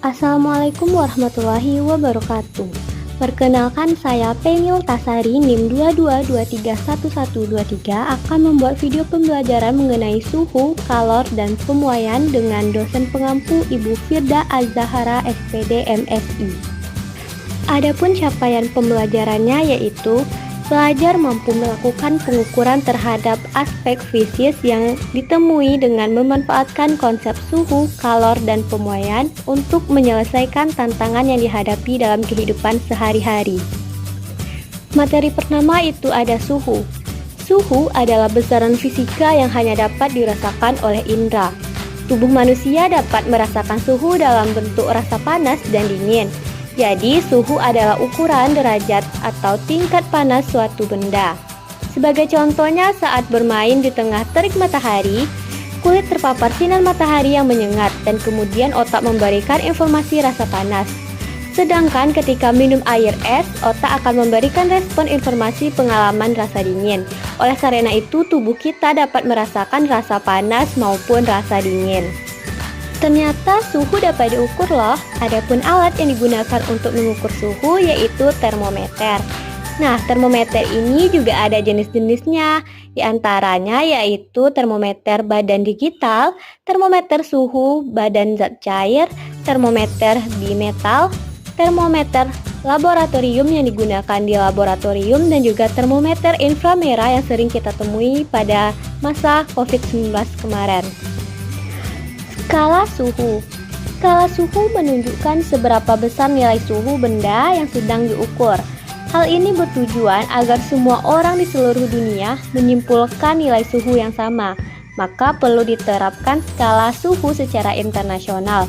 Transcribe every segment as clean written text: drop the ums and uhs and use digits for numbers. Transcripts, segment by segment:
Assalamualaikum warahmatullahi wabarakatuh. Perkenalkan, saya Penil Tasari NIM 22231123 akan membuat video pembelajaran mengenai suhu, kalor, dan pemuaian dengan dosen pengampu Ibu Firda Az-Zahara SPD MSI. Adapun capaian pembelajarannya yaitu pelajar mampu melakukan pengukuran terhadap aspek fisis yang ditemui dengan memanfaatkan konsep suhu, kalor, dan pemuaian untuk menyelesaikan tantangan yang dihadapi dalam kehidupan sehari-hari. Materi pertama itu ada suhu. Suhu adalah besaran fisika yang hanya dapat dirasakan oleh indera. Tubuh manusia dapat merasakan suhu dalam bentuk rasa panas dan dingin. Jadi, suhu adalah ukuran derajat atau tingkat panas suatu benda. Sebagai contohnya, saat bermain di tengah terik matahari, kulit terpapar sinar matahari yang menyengat dan kemudian otak memberikan informasi rasa panas. Sedangkan ketika minum air es, otak akan memberikan respon informasi pengalaman rasa dingin. Oleh karena itu, tubuh kita dapat merasakan rasa panas maupun rasa dingin. Ternyata suhu dapat diukur loh. Adapun alat yang digunakan untuk mengukur suhu yaitu termometer. Nah, termometer ini juga ada jenis-jenisnya. Di antaranya yaitu termometer badan digital, termometer suhu badan zat cair, termometer bimetal, termometer laboratorium yang digunakan di laboratorium, dan juga termometer inframerah yang sering kita temui pada masa COVID-19 kemarin. Skala suhu. Skala suhu menunjukkan seberapa besar nilai suhu benda yang sedang diukur. Hal ini bertujuan agar semua orang di seluruh dunia menyimpulkan nilai suhu yang sama. Maka perlu diterapkan skala suhu secara internasional.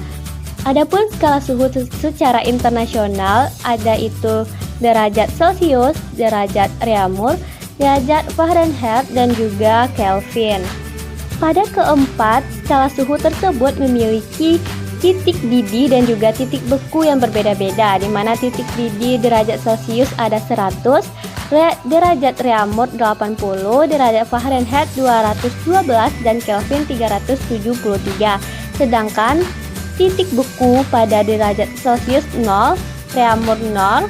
Adapun skala suhu secara internasional ada itu derajat Celcius, derajat Reaumur, derajat Fahrenheit, dan juga Kelvin. Pada keempat, skala suhu tersebut memiliki titik didih dan juga titik beku yang berbeda-beda, di mana titik didih derajat Celcius ada 100, derajat Reaumur 80, derajat Fahrenheit 212, dan Kelvin 373. Sedangkan titik beku pada derajat Celcius 0, Reaumur 0,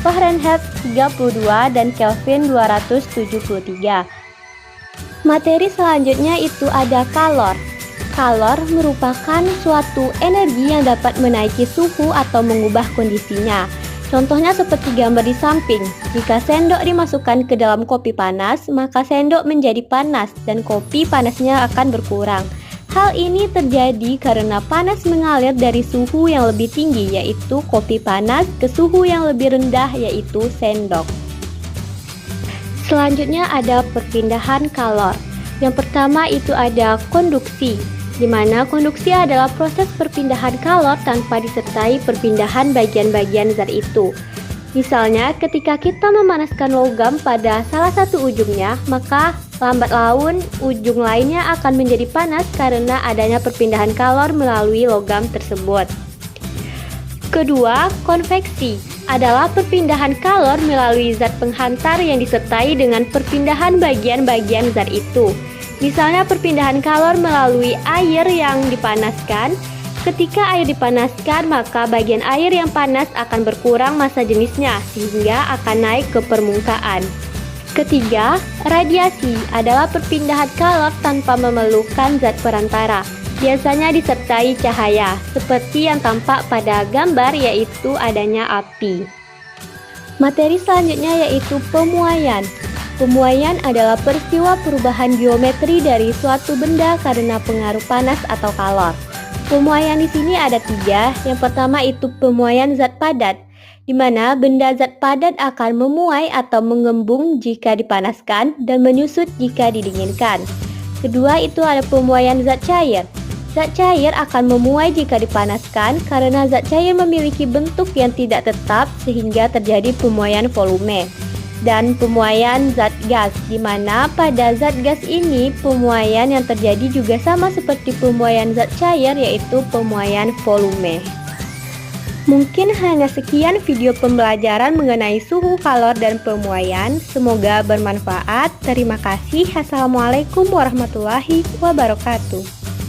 Fahrenheit 32, dan Kelvin 273. Materi selanjutnya itu ada kalor. Kalor merupakan suatu energi yang dapat menaiki suhu atau mengubah kondisinya. Contohnya seperti gambar di samping. Jika sendok dimasukkan ke dalam kopi panas, maka sendok menjadi panas dan kopi panasnya akan berkurang. Hal ini terjadi karena panas mengalir dari suhu yang lebih tinggi, yaitu kopi panas, ke suhu yang lebih rendah, yaitu sendok. Selanjutnya ada perpindahan kalor. Yang pertama itu ada konduksi, di mana konduksi adalah proses perpindahan kalor tanpa disertai perpindahan bagian-bagian zat itu. Misalnya, ketika kita memanaskan logam pada salah satu ujungnya, maka lambat laun ujung lainnya akan menjadi panas karena adanya perpindahan kalor melalui logam tersebut. Kedua, konveksi adalah perpindahan kalor melalui zat penghantar yang disertai dengan perpindahan bagian-bagian zat itu. Misalnya perpindahan kalor melalui air yang dipanaskan. Ketika air dipanaskan, maka bagian air yang panas akan berkurang massa jenisnya sehingga akan naik ke permukaan. Ketiga, radiasi adalah perpindahan kalor tanpa memerlukan zat perantara. Biasanya disertai cahaya, seperti yang tampak pada gambar, yaitu adanya api. Materi selanjutnya yaitu pemuaian. Pemuaian adalah peristiwa perubahan geometri dari suatu benda karena pengaruh panas atau kalor. Pemuaian di sini ada 3. Yang pertama itu pemuaian zat padat, di mana benda zat padat akan memuai atau mengembung jika dipanaskan dan menyusut jika didinginkan. Kedua itu ada pemuaian zat cair. Zat cair akan memuai jika dipanaskan karena zat cair memiliki bentuk yang tidak tetap sehingga terjadi pemuaian volume. Dan pemuaian zat gas, di mana pada zat gas ini pemuaian yang terjadi juga sama seperti pemuaian zat cair, yaitu pemuaian volume. Mungkin hanya sekian video pembelajaran mengenai suhu, kalor, dan pemuaian. Semoga bermanfaat. Terima kasih. Assalamualaikum warahmatullahi wabarakatuh.